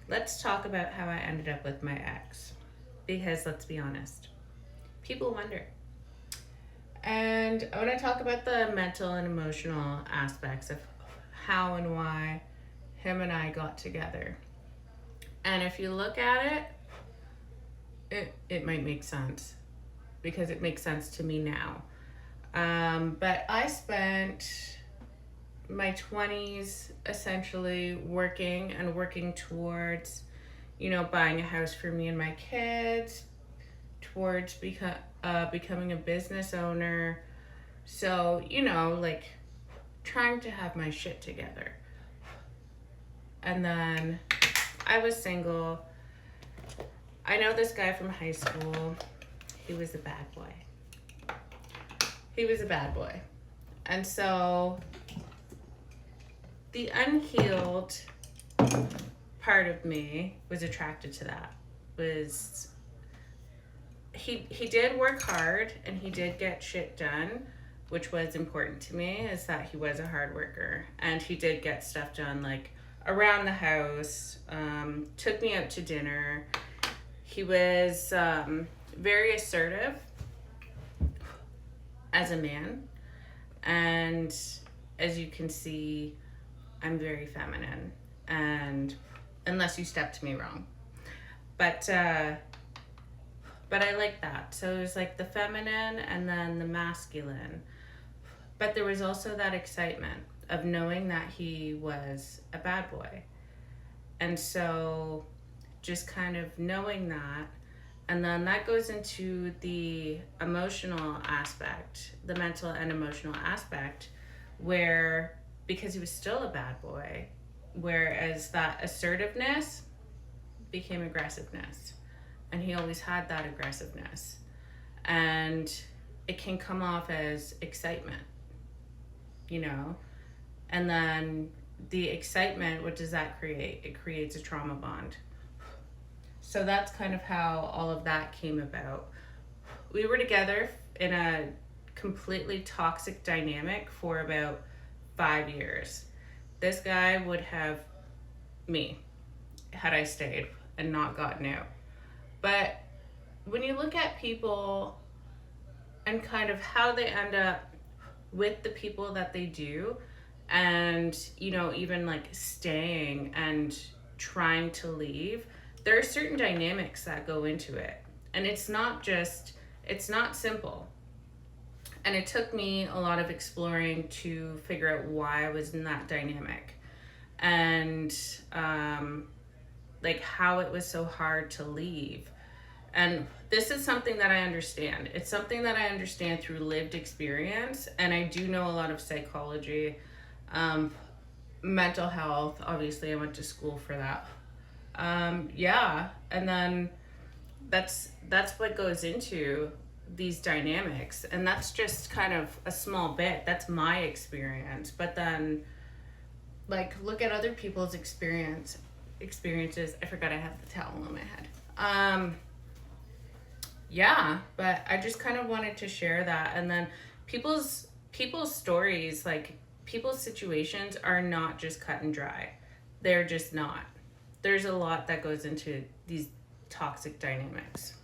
let's talk about how I ended up with my ex. Because let's be honest, people wonder. And I want to talk about the mental and emotional aspects of how and why him and I got together. And if you look at it might make sense because it makes sense to me now. But I spent my 20s essentially working towards, buying a house for me and my kids, towards becoming a business owner. So, like trying to have my shit together. And then I was single. I know this guy from high school. He was a bad boy. He was a bad boy. And so the unhealed part of me was attracted to that. Was he did work hard and he did get shit done, which was important to me, is that he was a hard worker and he did get stuff done, like around the house, took me out to dinner. He was very assertive as a man, and as you can see, I'm very feminine, and unless you stepped me wrong, but I like that. So it was like the feminine and then the masculine, but there was also that excitement of knowing that he was a bad boy, and so just kind of knowing that. And then that goes into the emotional aspect, the mental and emotional aspect, where because he was still a bad boy, whereas that assertiveness became aggressiveness. And he always had that aggressiveness. And it can come off as excitement, you know? And then the excitement, what does that create? It creates a trauma bond. So that's kind of how all of that came about. We were together in a completely toxic dynamic for about 5 years. This guy would have me had I stayed and not gotten out. But when you look at people and kind of how they end up with the people that they do, and even like staying and trying to leave, there are certain dynamics that go into it, and it's not simple. And it took me a lot of exploring to figure out why I was in that dynamic, and like how it was so hard to leave. And this is something that I understand. It's something that I understand through lived experience, and I do know a lot of psychology, um, mental health. Obviously, I went to school for that. Yeah, and then that's what goes into these dynamics, and that's just kind of a small bit. That's my experience, but then like look at other people's experiences. I forgot I have the towel on my head. Yeah, but I just kind of wanted to share that. And then people's stories, like people's situations, are not just cut and dry. They're just not. There's a lot that goes into these toxic dynamics.